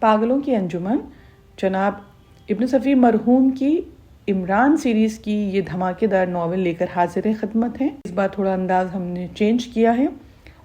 پاگلوں کی انجمن جناب ابن صفی مرحوم کی عمران سیریز کی یہ دھماکے دار ناول لے کر حاضر خدمت ہیں۔ اس بار تھوڑا انداز ہم نے چینج کیا ہے،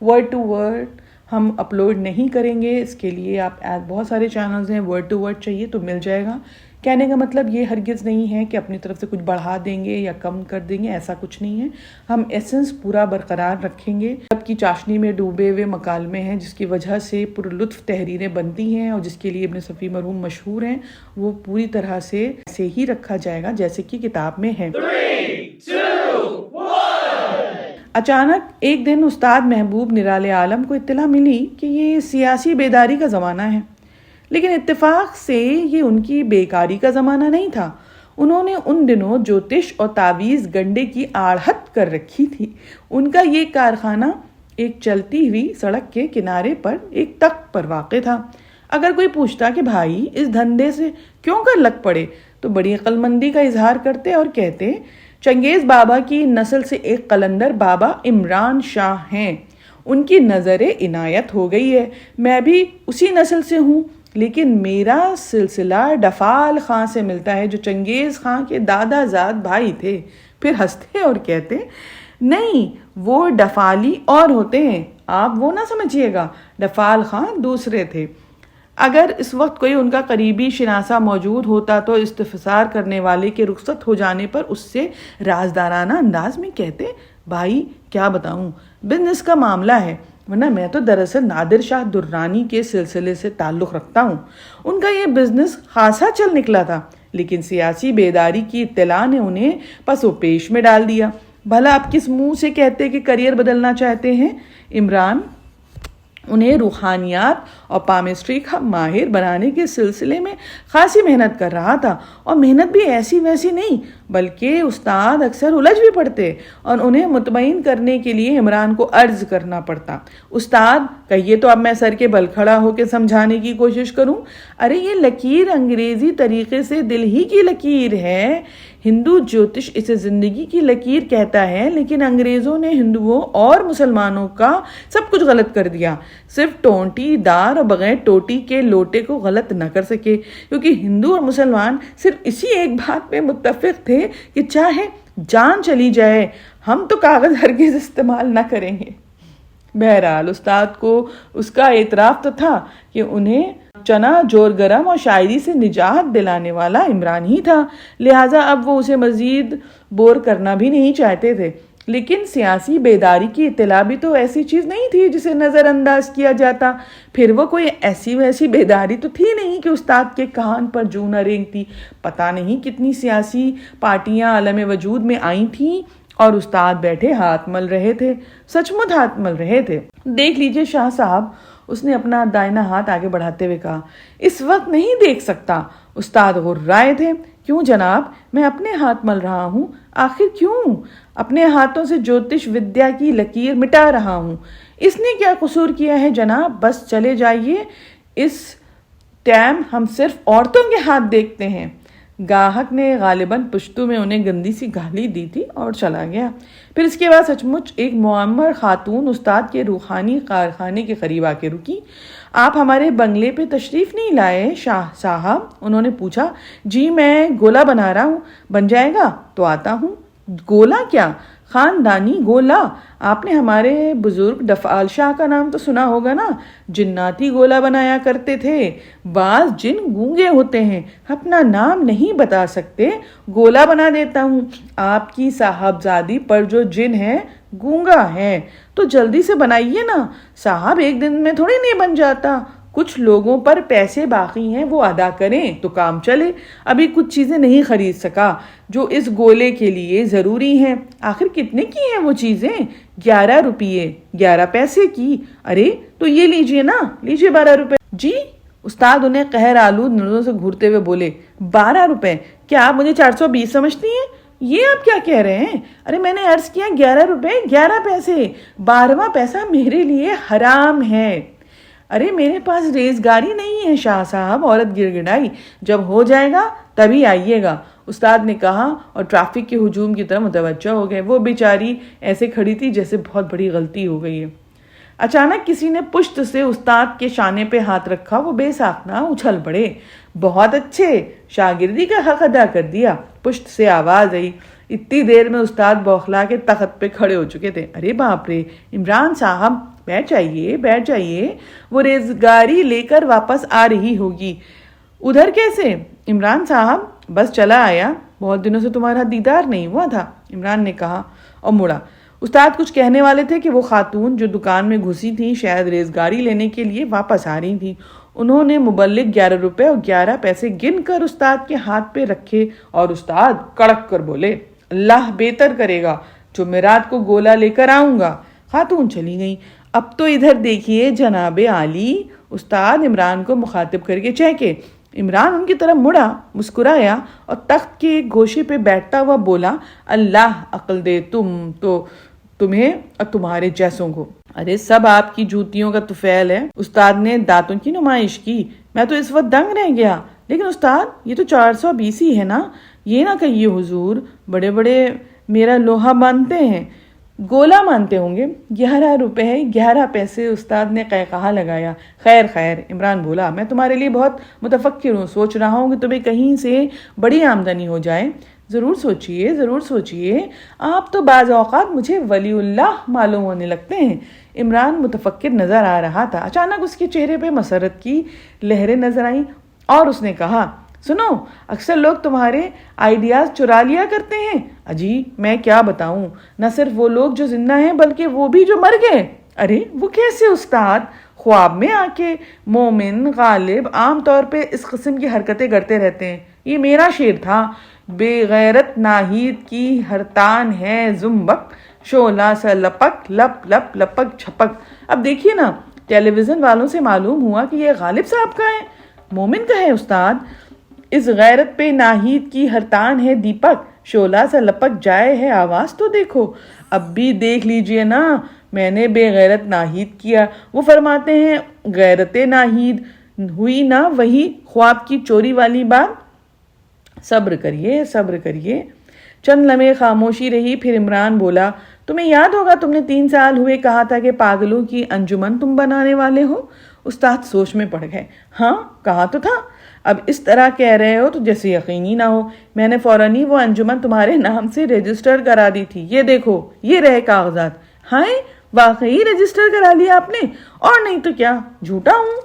ورڈ ٹو ورڈ ہم اپلوڈ نہیں کریں گے۔ اس کے لیے آپ بہت سارے چینلز ہیں، ورڈ ٹو ورڈ چاہیے تو مل جائے گا۔ کہنے کا مطلب یہ ہرگز نہیں ہے کہ اپنی طرف سے کچھ بڑھا دیں گے یا کم کر دیں گے، ایسا کچھ نہیں ہے۔ ہم ایسنس پورا برقرار رکھیں گے۔ اب کی چاشنی میں ڈوبے ہوئے مکالمے ہیں جس کی وجہ سے پر لطف تحریریں بنتی ہیں اور جس کے لیے ابن صفی مرحوم مشہور ہیں، وہ پوری طرح سے ایسے ہی رکھا جائے گا جیسے کہ کتاب میں ہے۔ 3, 2, 1 اچانک ایک دن استاد محبوب نرال عالم کو اطلاع ملی کہ یہ سیاسی بیداری کا زمانہ ہے، لیکن اتفاق سے یہ ان کی بیکاری کا زمانہ نہیں تھا۔ انہوں نے ان دنوں جوتش اور تعویذ گنڈے کی آڑھت کر رکھی تھی۔ ان کا یہ کارخانہ ایک چلتی ہوئی سڑک کے کنارے پر ایک تخت پر واقع تھا۔ اگر کوئی پوچھتا کہ بھائی اس دھندے سے کیوں کر لگ پڑے تو بڑی عقل مندی کا اظہار کرتے اور کہتے چنگیز بابا کی نسل سے ایک قلندر بابا عمران شاہ ہیں، ان کی نظر عنایت ہو گئی ہے۔ میں بھی اسی نسل سے ہوں، لیکن میرا سلسلہ ڈفال خان سے ملتا ہے جو چنگیز خان کے دادا زاد بھائی تھے۔ پھر ہنستے اور کہتے نہیں، وہ ڈفالی اور ہوتے ہیں، آپ وہ نہ سمجھیے گا، ڈفال خان دوسرے تھے۔ اگر اس وقت کوئی ان کا قریبی شناسہ موجود ہوتا تو استفسار کرنے والے کے رخصت ہو جانے پر اس سے رازدارانہ انداز میں کہتے بھائی کیا بتاؤں، بزنس کا معاملہ ہے، ورنہ میں تو دراصل نادر شاہ درانی کے سلسلے سے تعلق رکھتا ہوں۔ ان کا یہ بزنس خاصا چل نکلا تھا، لیکن سیاسی بیداری کی اطلاع نے انہیں پس و پیش میں ڈال دیا۔ بھلا آپ کس منہ سے کہتے کہ کریئر بدلنا چاہتے ہیں؟ عمران انہیں روحانیات اور پامسٹری کا ماہر بنانے کے سلسلے میں خاصی محنت کر رہا تھا، اور محنت بھی ایسی ویسی نہیں، بلکہ استاد اکثر الجھ بھی پڑتے اور انہیں مطمئن کرنے کے لیے عمران کو عرض کرنا پڑتا استاد کہیے تو اب میں سر کے بل کھڑا ہو کے سمجھانے کی کوشش کروں۔ ارے یہ لکیر انگریزی طریقے سے دل ہی کی لکیر ہے، ہندو جوتش اسے زندگی کی لکیر کہتا ہے، لیکن انگریزوں نے ہندوؤں اور مسلمانوں کا سب کچھ غلط کر دیا، صرف ٹونٹی دار اور بغیر ٹوٹی کے لوٹے کو غلط نہ کر سکے، کیونکہ ہندو اور مسلمان صرف اسی ایک بات پہ متفق تھے کہ چاہے جان چلی جائے ہم تو کاغذ ہرگز استعمال نہ کریں گے۔ بہرحال استاد کو اس کا اعتراف تو تھا کہ انہیں چنا جور گرم اور شاعری سے نجات دلانے والا عمران ہی تھا، لہٰذا اب وہ اسے مزید بور کرنا بھی نہیں چاہتے تھے۔ لیکن سیاسی بیداری کی اطلاع بھی تو ایسی چیز نہیں تھی جسے نظر انداز کیا جاتا۔ پھر وہ کوئی ایسی ویسی بیداری تو تھی نہیں کہ استاد کے کان پر جوں نہ رینگتی۔ پتہ نہیں کتنی سیاسی پارٹیاں عالم وجود میں آئی تھیں اور استاد بیٹھے ہاتھ مل رہے تھے، سچ مچ ہاتھ مل رہے تھے۔ دیکھ لیجئے شاہ صاحب، اس نے اپنا دائنا ہاتھ آگے بڑھاتے ہوئے کہا۔ اس وقت نہیں دیکھ سکتا، استاد غرائے تھے۔ کیوں جناب، میں اپنے ہاتھ مل رہا ہوں۔ آخر کیوں؟ اپنے ہاتھوں سے جوتش ودیا کی لکیر مٹا رہا ہوں۔ اس نے کیا قصور کیا ہے جناب؟ بس چلے جائیے، اس ٹائم ہم صرف عورتوں کے ہاتھ دیکھتے ہیں۔ گاہک نے غالباً پشتو میں انہیں گندی سی گالی دی تھی اور چلا گیا۔ پھر اس کے بعد سچ مچ ایک معمر خاتون استاد کے روحانی کارخانے کے قریب آ کے رکی۔ آپ ہمارے بنگلے پہ تشریف نہیں لائے شاہ صاحب؟ انہوں نے پوچھا۔ جی میں گولا بنا رہا ہوں، بن جائے گا تو آتا ہوں۔ گولا کیا؟ خاندانی گولا؟ آپ نے ہمارے بزرگ ڈفعال شاہ کا نام تو سنا ہوگا نا، جناتی گولا بنایا کرتے تھے۔ بعض جن گونگے ہوتے ہیں، اپنا نام نہیں بتا سکتے، گولا بنا دیتا ہوں۔ آپ کی صاحبزادی پر جو جن ہے گونگا ہے، تو جلدی سے بنائیے نا صاحب، ایک دن میں تھوڑی نہیں بن جاتا۔ کچھ لوگوں پر پیسے باقی ہیں، وہ ادا کریں تو کام چلے۔ ابھی کچھ چیزیں نہیں خرید سکا جو اس گولے کے لیے ضروری ہیں۔ آخر کتنے کی ہیں وہ چیزیں؟ 11 روپیے 11 پیسے کی۔ ارے تو یہ لیجئے نا، لیجئے 12 روپے۔ جی؟ استاد انہیں قہر آلود نظروں سے گھورتے ہوئے بولے۔ 12 روپے؟ کیا آپ مجھے 420 سمجھتی ہیں؟ یہ آپ کیا کہہ رہے ہیں؟ ارے میں نے عرض کیا 11 روپے 11 پیسے، 12واں پیسہ میرے لیے حرام ہے۔ ارے میرے پاس ریزگاری نہیں ہے شاہ صاحب، عورت گڑ گڑائی۔ جب ہو جائے گا تبھی آئیے گا، استاد نے کہا اور ٹریفک کے ہجوم کی طرف متوجہ ہو گئے۔ وہ بیچاری ایسے کھڑی تھی جیسے بہت بڑی غلطی ہو گئی ہے۔ اچانک کسی نے پشت سے استاد کے شانے پہ ہاتھ رکھا، وہ بے ساختہ اچھل پڑے۔ بہت اچھے، شاگردی کا حق ادا کر دیا۔ پشت سے آواز آئی۔ اتنی دیر میں استاد بوکھلا کے تخت پہ کھڑے ہو چکے تھے۔ ارے باپ رے، عمران صاحب بیٹھ جائیے بیٹھ جائیے، وہ ریزگاری لے کر واپس آ رہی ہوگی۔ ادھر کیسے؟ عمران صاحب بس چلا آیا، بہت دنوں سے تمہارا دیدار نہیں ہوا تھا، عمران نے کہا اور مڑا۔ استاد کچھ کہنے والے تھے کہ وہ خاتون جو دکان میں گھسی تھی شاید ریزگاری لینے کے لیے واپس آ رہی تھی۔ انہوں نے مبلغ 11 روپے اور 11 پیسے گن کر استاد کے ہاتھ پہ رکھے اور استاد کڑک کر بولے، اللہ بہتر کرے گا، جمعرات کو گولا لے کر آؤں گا۔ خاتون چلی گئی۔ اب تو ادھر دیکھیے جناب عالی، استاد عمران کو مخاطب کر کے چہکے۔ عمران ان کی طرف مڑا، مسکرایا اور تخت کے ایک گوشے پہ بیٹھتا ہوا بولا، اللہ عقل دے تمہیں اور تمہارے جیسوں کو۔ ارے سب آپ کی جوتیوں کا طفیل ہے۔ استاد نے دانتوں کی نمائش کی۔ میں تو اس وقت دنگ رہ گیا۔ لیکن استاد یہ تو 420 ہی ہے نا، یہ نہ کہیے حضور، بڑے بڑے میرا لوہا مانتے ہیں، گولا مانتے ہوں گے۔ 11 روپے 11 پیسے، استاد نے قہقہا لگایا۔ خیر خیر، عمران بولا، میں تمہارے لیے بہت متفکر ہوں، سوچ رہا ہوں کہ تمہیں کہیں سے بڑی آمدنی ہو جائے۔ ضرور سوچئے ضرور سوچئے، آپ تو بعض اوقات مجھے ولی اللہ معلوم ہونے لگتے ہیں۔ عمران متفکر نظر آ رہا تھا۔ اچانک اس کے چہرے پہ مسرت کی لہریں نظر آئیں اور اس نے کہا، سنو، اکثر لوگ تمہارے آئیڈیاز چرا لیا کرتے ہیں۔ اجی میں کیا بتاؤں، نہ صرف وہ لوگ جو زندہ ہیں بلکہ وہ بھی جو مر گئے۔ ارے وہ کیسے استاد؟ خواب میں آ کے مومن غالب عام طور پہ اس قسم کی حرکتیں کرتے رہتے ہیں۔ یہ میرا شعر تھا، بے غیرت ناہید کی ہرتان ہے زمبک، شعلہ سا لپک لپ لپ لپک چھپک۔ اب دیکھیے نا، ٹیلی ویژن والوں سے معلوم ہوا کہ یہ غالب صاحب کا ہے۔ مومن کا ہے استاد۔ اس غیرت پہ ناہید کی ہرتان ہے دیپک، شعلہ سا لپک جائے ہے آواز تو دیکھو۔ اب بھی دیکھ لیجئے نا، میں نے بے غیرت ناہید کیا، وہ فرماتے ہیں غیرت ناہید ہوئی نا وہی خواب کی چوری والی بات۔ صبر کریے صبر کریے۔ چند لمحے خاموشی رہی، پھر عمران بولا، تمہیں یاد ہوگا تم نے 3 سال ہوئے کہا تھا کہ پاگلوں کی انجمن تم بنانے والے ہو۔ استاد سوچ میں پڑ گئے۔ ہاں کہا تو تھا، اب اس طرح کہہ رہے ہو تو جیسے یقینی نہ ہو۔ میں نے فوراً ہی وہ انجمن تمہارے نام سے رجسٹر کرا دی تھی، یہ دیکھو یہ رہے کاغذات۔ ہاں واقعی رجسٹر کرا لیا آپ نے؟ اور نہیں تو کیا، جھوٹا ہوں؟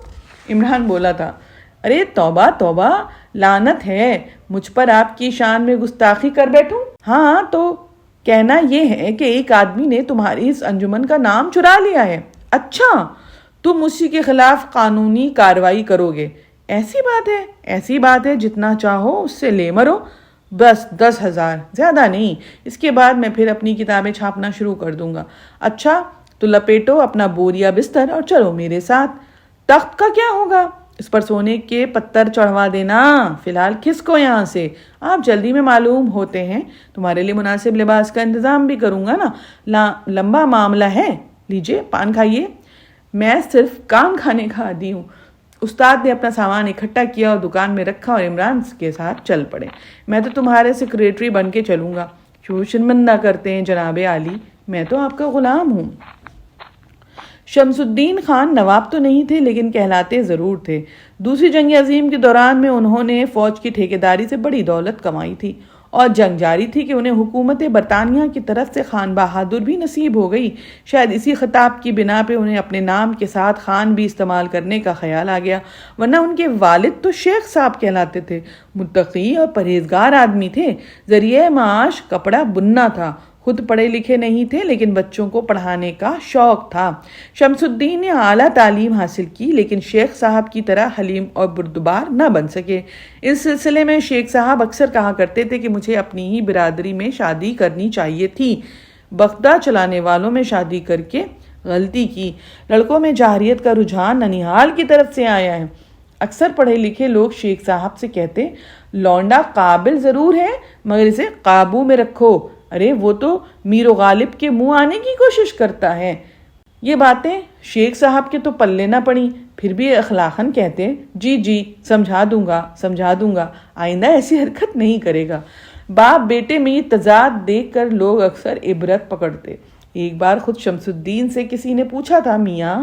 عمران بولا تھا۔ ارے توبہ توبہ، لعنت ہے مجھ پر آپ کی شان میں گستاخی کر بیٹھوں۔ ہاں تو کہنا یہ ہے کہ ایک آدمی نے تمہاری اس انجمن کا نام چرا لیا ہے۔ اچھا، تم اسی کے خلاف قانونی کارروائی کرو گے؟ ایسی بات ہے، جتنا چاہو اس سے لے مرو، بس 10,000، زیادہ نہیں۔ اس کے بعد میں پھر اپنی کتابیں چھاپنا شروع کر دوں گا۔ اچھا تو لپیٹو اپنا بوریا بستر اور چلو میرے ساتھ۔ تخت کا کیا ہوگا؟ اس پر سونے کے پتھر چڑھوا دینا، فی الحال کھسکو یہاں سے، آپ جلدی میں معلوم ہوتے ہیں، تمہارے لیے مناسب لباس کا انتظام بھی کروں گا نا، لمبا معاملہ ہے، لیجئے پان کھائیے، میں صرف کام کھانے کا عادی ہوں۔ استاد نے اپنا سامان اکٹھا کیا اور دکان میں رکھا اور عمران کے ساتھ چل پڑے۔ میں تو تمہارے سیکریٹری بن کے چلوں گا۔ کیوں شرمندہ کرتے ہیں جناب عالی، میں تو آپ کا غلام ہوں۔ شمس الدین خان نواب تو نہیں تھے لیکن کہلاتے ضرور تھے۔ دوسری جنگ عظیم کے دوران میں انہوں نے فوج کی ٹھیکیداری سے بڑی دولت کمائی تھی اور جنگ جاری تھی کہ انہیں حکومت برطانیہ کی طرف سے خان بہادر بھی نصیب ہو گئی۔ شاید اسی خطاب کی بنا پہ انہیں اپنے نام کے ساتھ خان بھی استعمال کرنے کا خیال آ گیا، ورنہ ان کے والد تو شیخ صاحب کہلاتے تھے، متقی اور پرہیزگار آدمی تھے۔ ذریعہ معاش کپڑا بننا تھا، خود پڑھے لکھے نہیں تھے لیکن بچوں کو پڑھانے کا شوق تھا۔ شمس الدین نے اعلیٰ تعلیم حاصل کی لیکن شیخ صاحب کی طرح حلیم اور بردبار نہ بن سکے۔ اس سلسلے میں شیخ صاحب اکثر کہا کرتے تھے کہ مجھے اپنی ہی برادری میں شادی کرنی چاہیے تھی، بغداد چلانے والوں میں شادی کر کے غلطی کی۔ لڑکوں میں جاہریت کا رجحان ننیہال کی طرف سے آیا ہے۔ اکثر پڑھے لکھے لوگ شیخ صاحب سے کہتے، لونڈا قابل ضرور ہے مگر اسے قابو میں رکھو۔ ارے وہ تو میر و غالب کے منہ آنے کی کوشش کرتا ہے۔ یہ باتیں شیخ صاحب کے تو پلے نہ پڑیں، پھر بھی اخلاقاً کہتے، جی سمجھا دوں گا، آئندہ ایسی حرکت نہیں کرے گا۔ باپ بیٹے میں یہ تضاد دیکھ کر لوگ اکثر عبرت پکڑتے۔ ایک بار خود شمس الدین سے کسی نے پوچھا تھا، میاں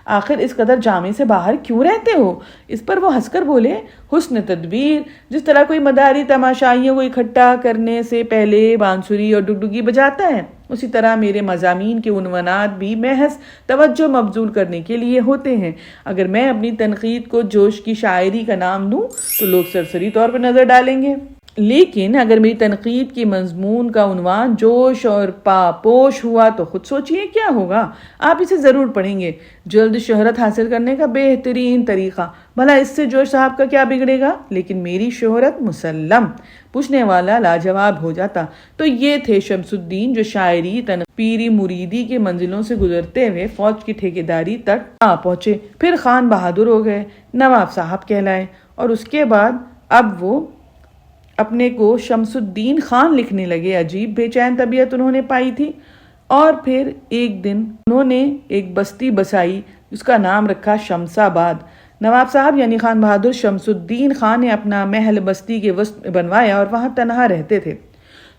آخر اس قدر جامے سے باہر کیوں رہتے ہو؟ اس پر وہ ہنس کر بولے، حسن تدبیر۔ جس طرح کوئی مداری تماشائیوں کو اکٹھا کرنے سے پہلے بانسری اور ڈگڈگی بجاتا ہے، اسی طرح میرے مضامین کے عنوانات بھی محض توجہ مبذول کرنے کے لیے ہوتے ہیں۔ اگر میں اپنی تنقید کو جوش کی شاعری کا نام دوں تو لوگ سرسری طور پر نظر ڈالیں گے، لیکن اگر میری تنقید کی مضمون کا عنوان جوش اور پاپوش ہوا تو خود سوچئے کیا ہوگا۔ آپ اسے ضرور پڑھیں گے۔ جلد شہرت حاصل کرنے کا بہترین طریقہ، بھلا اس سے جوش صاحب کا کیا بگڑے گا؟ لیکن میری شہرت مسلم۔ پوچھنے والا لاجواب ہو جاتا۔ تو یہ تھے شمس الدین جو شاعری پیری مریدی کے منزلوں سے گزرتے ہوئے فوج کی ٹھیکیداری تک آ پہنچے، پھر خان بہادر ہو گئے، نواب صاحب کہلائے، اور اس کے بعد اب وہ اپنے کو شمس الدین خان لکھنے لگے۔ عجیب بے چین طبیعت انہوں نے پائی تھی۔ اور پھر ایک دن انہوں نے ایک بستی بسائی، اس کا نام رکھا شمس آباد۔ نواب صاحب یعنی خان بہادر شمس الدین خان نے اپنا محل بستی کے وسط میں بنوایا اور وہاں تنہا رہتے تھے۔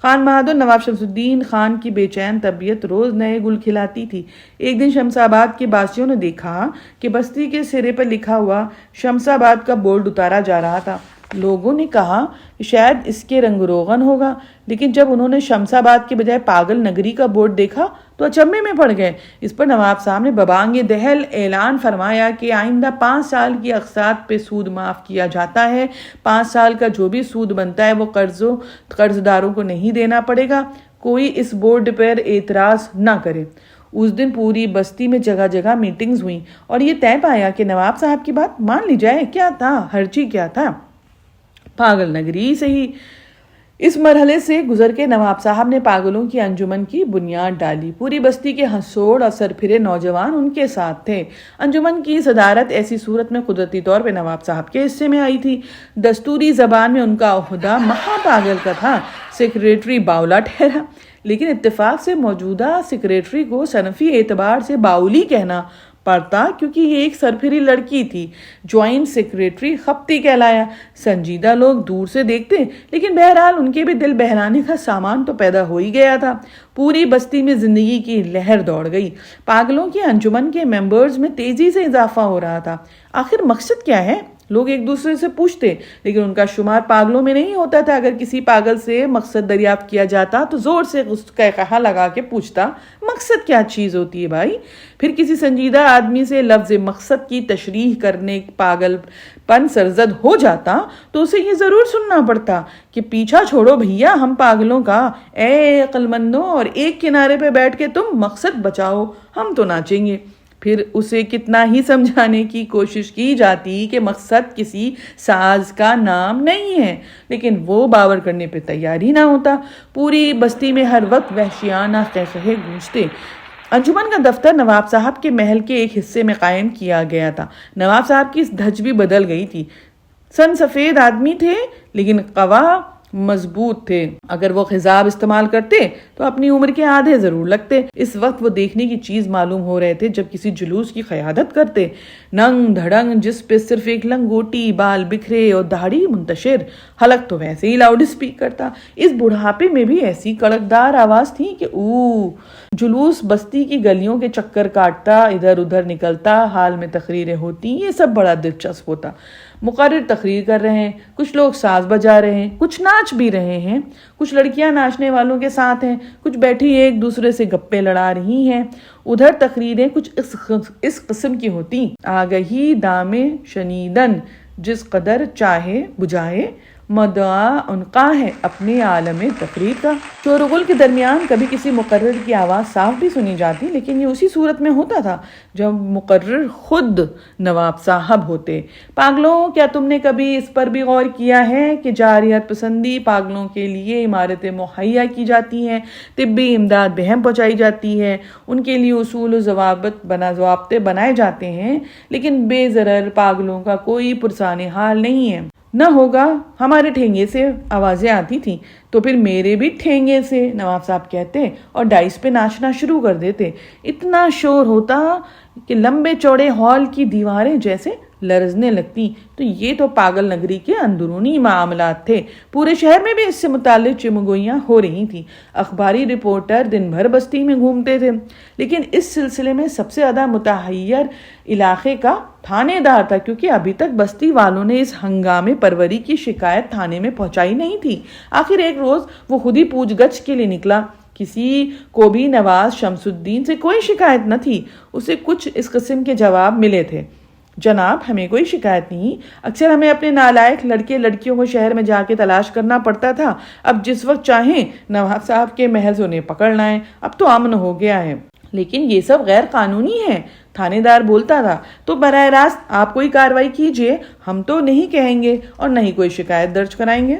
خان بہادر نواب شمس الدین خان کی بے چین طبیعت روز نئے گل کھلاتی تھی۔ ایک دن شمس آباد کے باسیوں نے دیکھا کہ بستی کے سرے پر لکھا ہوا شمس آباد کا بورڈ اتارا جا رہا تھا۔ لوگوں نے کہا کہ شاید اس کے رنگ روغن ہوگا، لیکن جب انہوں نے شمس آباد کے بجائے پاگل نگری کا بورڈ دیکھا تو اچنبھے میں پڑ گئے۔ اس پر نواب صاحب نے ببانگ دہل اعلان فرمایا کہ آئندہ 5 سال کی اقساط پہ سود معاف کیا جاتا ہے۔ 5 سال کا جو بھی سود بنتا ہے وہ قرض داروں کو نہیں دینا پڑے گا۔ کوئی اس بورڈ پر اعتراض نہ کرے۔ اس دن پوری بستی میں جگہ جگہ میٹنگز ہوئیں اور یہ طے پایا کہ نواب صاحب کی بات مان لی جائے۔ کیا تھا؟ ہرچی کیا تھا؟ پاگل نگری صحیح۔ اس مرحلے سے گزر کے نواب صاحب نے پاگلوں کی انجمن کی بنیاد ڈالی۔ پوری بستی کے ہنسوڑ اور سرپھرے نوجوان ان کے ساتھ تھے۔ انجمن کی صدارت ایسی صورت میں قدرتی طور پہ نواب صاحب کے حصے میں آئی تھی۔ دستوری زبان میں ان کا عہدہ مہا پاگل کا تھا، سیکریٹری باولا ٹھہرا، لیکن اتفاق سے موجودہ سیکریٹری کو صنفی اعتبار سے باولی کہنا پڑتا کیونکہ یہ ایک سرپھری لڑکی تھی۔ جوائنٹ سیکریٹری خپتی کہلایا۔ سنجیدہ لوگ دور سے دیکھتے، لیکن بہرحال ان کے بھی دل بہلانے کا سامان تو پیدا ہو ہی گیا تھا۔ پوری بستی میں زندگی کی لہر دوڑ گئی۔ پاگلوں کی انجمن کے ممبرز میں تیزی سے اضافہ ہو رہا تھا۔ آخر مقصد کیا ہے؟ لوگ ایک دوسرے سے پوچھتے، لیکن ان کا شمار پاگلوں میں نہیں ہوتا تھا۔ اگر کسی پاگل سے مقصد دریافت کیا جاتا تو زور سے قہقہا لگا کے پوچھتا، مقصد کیا چیز ہوتی ہے بھائی؟ پھر کسی سنجیدہ آدمی سے لفظ مقصد کی تشریح کرنے پاگل پن سرزد ہو جاتا تو اسے یہ ضرور سننا پڑتا کہ پیچھا چھوڑو بھیا ہم پاگلوں کا، اے عقل مندوں، اور ایک کنارے پہ بیٹھ کے تم مقصد بچاؤ، ہم تو ناچیں گے۔ پھر اسے کتنا ہی سمجھانے کی کوشش کی جاتی کہ مقصد کسی ساز کا نام نہیں ہے، لیکن وہ باور کرنے پہ تیار ہی نہ ہوتا۔ پوری بستی میں ہر وقت وحشیانہ قہقہے گونجتے۔ انجمن کا دفتر نواب صاحب کے محل کے ایک حصے میں قائم کیا گیا تھا۔ نواب صاحب کی دھج بھی بدل گئی تھی۔ سن سفید آدمی تھے لیکن قوا مضبوط تھے۔ اگر وہ خضاب استعمال کرتے تو اپنی عمر کے آدھے ضرور لگتے۔ اس وقت وہ دیکھنے کی چیز معلوم ہو رہے تھے جب کسی جلوس کی قیادت کرتے، ننگ دھڑنگ، جس پہ صرف ایک لنگوٹی، بال بکھرے اور داڑھی منتشر، حلق تو ویسے ہی لاؤڈ اسپیکر تھا۔ اس بڑھاپے میں بھی ایسی کڑکدار آواز تھی کہ جلوس بستی کی گلیوں کے چکر کاٹتا، ادھر ادھر نکلتا، حال میں تقریریں ہوتی، یہ سب بڑا دلچسپ ہوتا۔ مقرر تقریر کر رہے ہیں، کچھ لوگ ساز بجا رہے ہیں، کچھ ناچ بھی رہے ہیں، کچھ لڑکیاں ناچنے والوں کے ساتھ ہیں، کچھ بیٹھی ایک دوسرے سے گپے لڑا رہی ہیں۔ ادھر تقریریں کچھ اس قسم کی ہوتی، آگہی دامے شنیدن، جس قدر چاہے بجائے، مدعا انقا ہے اپنے عالم تقریر کا۔ شور و غل کے درمیان کبھی کسی مقرر کی آواز صاف بھی سنی جاتی، لیکن یہ اسی صورت میں ہوتا تھا جب مقرر خود نواب صاحب ہوتے۔ پاگلوں، کیا تم نے کبھی اس پر بھی غور کیا ہے کہ جارحیت پسندی پاگلوں کے لیے عمارتیں مہیا کی جاتی ہیں، طبی امداد بہم پہنچائی جاتی ہے، ان کے لیے اصول و ضوابطے بنائے جاتے ہیں، لیکن بے ضرر پاگلوں کا کوئی پرسان حال نہیں ہے؟ نہ ہوگا، ہمارے ٹھینگے سے آوازیں آتی تھیں تو پھر میرے بھی ٹھینگے سے، نواب صاحب کہتے، اور ڈائس پہ ناچنا شروع کر دیتے۔ اتنا شور ہوتا کہ لمبے چوڑے ہال کی دیواریں جیسے لرزنے لگتی تو یہ تو پاگل نگری کے اندرونی معاملات تھے. پورے شہر میں بھی اس سے متعلق چمگوئیاں ہو رہی تھیں. اخباری رپورٹر دن بھر بستی میں گھومتے تھے، لیکن اس سلسلے میں سب سے زیادہ متحیر علاقے کا تھانے دار تھا، کیونکہ ابھی تک بستی والوں نے اس ہنگامے پروری کی شکایت تھانے میں پہنچائی نہیں تھی. آخر ایک روز وہ خود ہی پوچھ گچھ کے لیے نکلا. کسی کو بھی نواز شمس الدین سے کوئی شکایت نہ تھی. اسے کچھ اس قسم کے جواب ملے تھے: جناب ہمیں کوئی شکایت نہیں، اکثر ہمیں اپنے نالائق لڑکے لڑکیوں کو شہر میں جا کے تلاش کرنا پڑتا تھا، اب جس وقت چاہیں نواب صاحب کے محض انہیں پکڑ لائیں، اب تو امن ہو گیا ہے. لیکن یہ سب غیر قانونی ہے، تھانے دار بولتا تھا. تو براہ راست آپ کوئی کارروائی کیجئے، ہم تو نہیں کہیں گے اور نہ ہی کوئی شکایت درج کرائیں گے.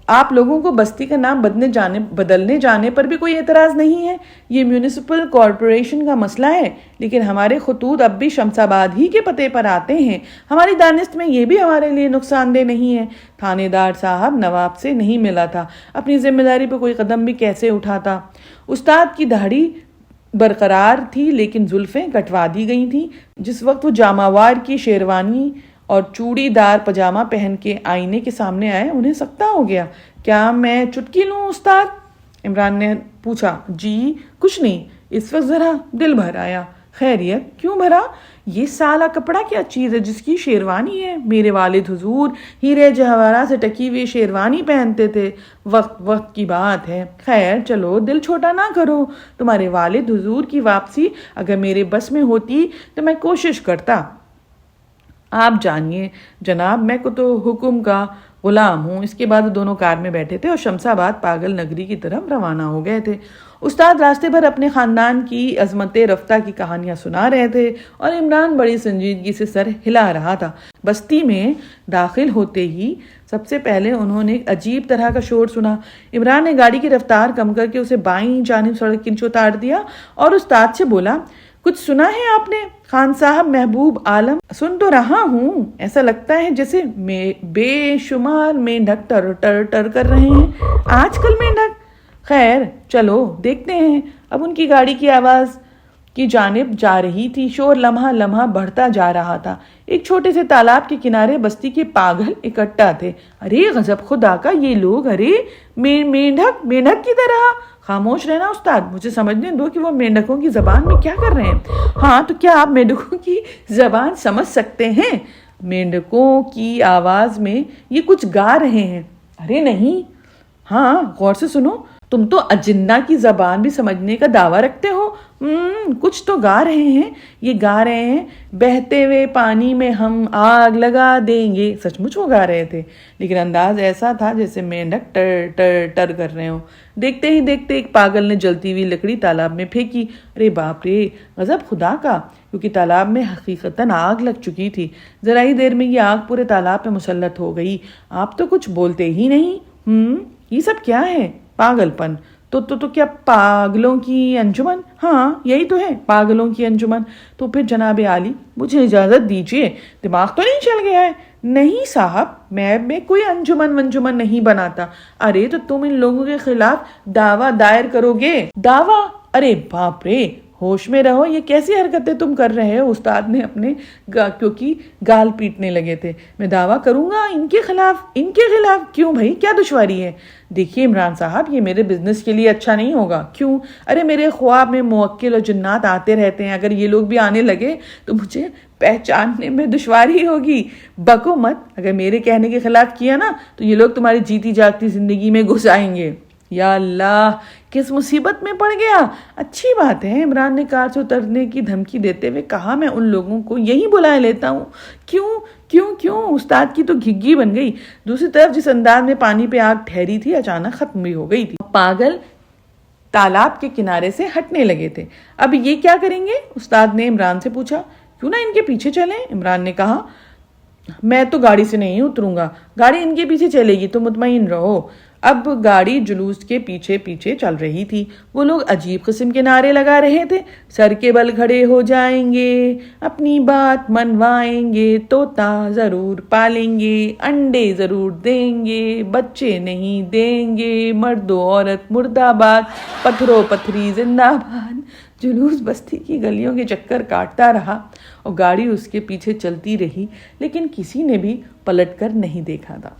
آپ لوگوں کو بستی کا نام بدلنے جانے پر بھی کوئی اعتراض نہیں ہے. یہ میونسپل کارپوریشن کا مسئلہ ہے، لیکن ہمارے خطوط اب بھی شمس آباد ہی کے پتے پر آتے ہیں. ہماری دانست میں یہ بھی ہمارے لیے نقصان دہ نہیں ہے. تھانے دار صاحب نواب سے نہیں ملا تھا، اپنی ذمہ داری پہ کوئی قدم بھی کیسے اٹھاتا. استاد کی داڑھی برقرار تھی لیکن زلفیں کٹوا دی گئی تھیں. جس وقت وہ جامہ وار کی شیروانی اور چوڑی دار پاجامہ پہن کے آئینے کے سامنے آئے، انہیں سکتا ہو گیا. کیا میں چٹکی لوں استاد؟ عمران نے پوچھا. جی کچھ نہیں، اس وقت ذرا دل بھر آیا. خیریت؟ کیوں بھرا؟ یہ سالہ کپڑا کیا چیز ہے جس کی شیروانی ہے؟ میرے والد حضور ہیرے جواہرات سے ٹکی ہوئی شیروانی پہنتے تھے، وقت کی بات ہے. خیر چلو دل چھوٹا نہ کرو. تمہارے والد حضور کی واپسی اگر میرے بس میں ہوتی تو میں کوشش کرتا. آپ جانیے جناب، میں کو تو حکم کا غلام ہوں. اس کے بعد دونوں کار میں بیٹھے تھے اور شمس آباد پاگل نگری کی طرف روانہ ہو گئے تھے. استاد راستے بھر اپنے خاندان کی عظمت رفتہ کی کہانیاں سنا رہے تھے اور عمران بڑی سنجیدگی سے سر ہلا رہا تھا. بستی میں داخل ہوتے ہی سب سے پہلے انہوں نے ایک عجیب طرح کا شور سنا. عمران نے گاڑی کی رفتار کم کر کے اسے بائیں جانب سڑک کی اتار دیا اور استاد سے بولا: کچھ سنا ہے آپ نے؟ خان صاحب محبوب عالم. سن تو رہا ہوں، ایسا لگتا ہے جیسے بے شمار مینڈک ٹر ٹر ٹر کر رہے ہیں آج کل مینڈک. خیر چلو دیکھتے ہیں. اب ان کی گاڑی کی آواز کی جانب جا رہی تھی. شور لمحہ لمحہ بڑھتا جا رہا تھا. ایک چھوٹے سے تالاب کے کنارے بستی کے پاگل اکٹھا تھے. ارے غضب خدا کا یہ لوگ! ارے مینڈک کی طرح! خاموش رہنا استاد، مجھے سمجھنے دو کہ وہ مینڈکوں کی زبان میں کیا کر رہے ہیں. ہاں تو کیا آپ مینڈکوں کی زبان سمجھ سکتے ہیں؟ مینڈکوں کی آواز میں یہ کچھ گا رہے ہیں. ارے نہیں، ہاں غور سے سنو. تم تو اجنہ کی زبان بھی سمجھنے کا دعویٰ رکھتے ہو. کچھ تو گا رہے ہیں. یہ گا رہے ہیں: بہتے ہوئے پانی میں ہم آگ لگا دیں گے. سچ مچ وہ گا رہے تھے، لیکن انداز ایسا تھا جیسے مینڈک ٹر ٹر ٹر کر رہے ہوں. دیکھتے ہی دیکھتے ایک پاگل نے جلتی ہوئی لکڑی تالاب میں پھینکی. ارے باپ رے، غضب خدا کا! کیونکہ تالاب میں حقیقتاً آگ لگ چکی تھی. ذرا ہی دیر میں یہ آگ پورے تالاب پہ مسلط ہو گئی. آپ تو کچھ بولتے ہی نہیں. یہ سب کیا ہے؟ پاگل پن. تو کیا پاگلوں کی انجمن؟ ہاں یہی تو ہے، پاگلوں کی انجمن. تو پھر جناب عالی مجھے اجازت دیجیے. دماغ تو نہیں چل گیا ہے؟ نہیں صاحب، میں کوئی انجمن نہیں بناتا. ارے تو تم ان لوگوں کے خلاف دعویٰ دائر کرو گے؟ دعویٰ؟ ارے باپ رے، ہوش میں رہو. یہ کیسی حرکتیں تم کر رہے ہو؟ استاد نے اپنے کیونکہ گال پیٹنے لگے تھے. میں دعویٰ کروں گا ان کے خلاف. کیوں بھائی، کیا دشواری ہے؟ دیکھیے عمران صاحب، یہ میرے بزنس کے لیے اچھا نہیں ہوگا. کیوں؟ ارے میرے خواب میں موکل اور جنات آتے رہتے ہیں. اگر یہ لوگ بھی آنے لگے تو مجھے پہچاننے میں دشواری ہوگی. بکو مت. اگر میرے کہنے کے خلاف کیا نا تو یہ لوگ تمہاری جیتی جاگتی زندگی میں گھس آئیں گے. یا اللہ، کس مصیبت میں پڑ گیا. اچھی بات ہے، عمران نے کار سے اترنے کی دھمکی دیتے ہوئے کہا. میں ان لوگوں کو یہی بلا لیتا ہوں. کیوں؟ استاد کی تو گھگی بن گئی. دوسری طرف جس انداز میں پانی پہ آگ ٹھہری تھی اچانک ختم بھی ہو گئی تھی. پاگل تالاب کے کنارے سے ہٹنے لگے تھے. اب یہ کیا کریں گے؟ استاد نے عمران سے پوچھا. کیوں نہ ان کے پیچھے چلیں؟ عمران نے کہا. میں تو گاڑی سے نہیں اتروں گا، گاڑی ان کے پیچھے چلے گی، تو مطمئن رہو. اب گاڑی جلوس کے پیچھے پیچھے چل رہی تھی. وہ لوگ عجیب قسم کے نعرے لگا رہے تھے. سر کے بل کھڑے ہو جائیں گے، اپنی بات منوائیں گے، طوطا ضرور پالیں گے، انڈے ضرور دیں گے، بچے نہیں دیں گے، مرد و عورت مرد آباد، پتھرو پتھری زندہ باد. جلوس بستی کی گلیوں کے چکر کاٹتا رہا اور گاڑی اس کے پیچھے چلتی رہی، لیکن کسی نے بھی پلٹ کر نہیں دیکھا تھا۔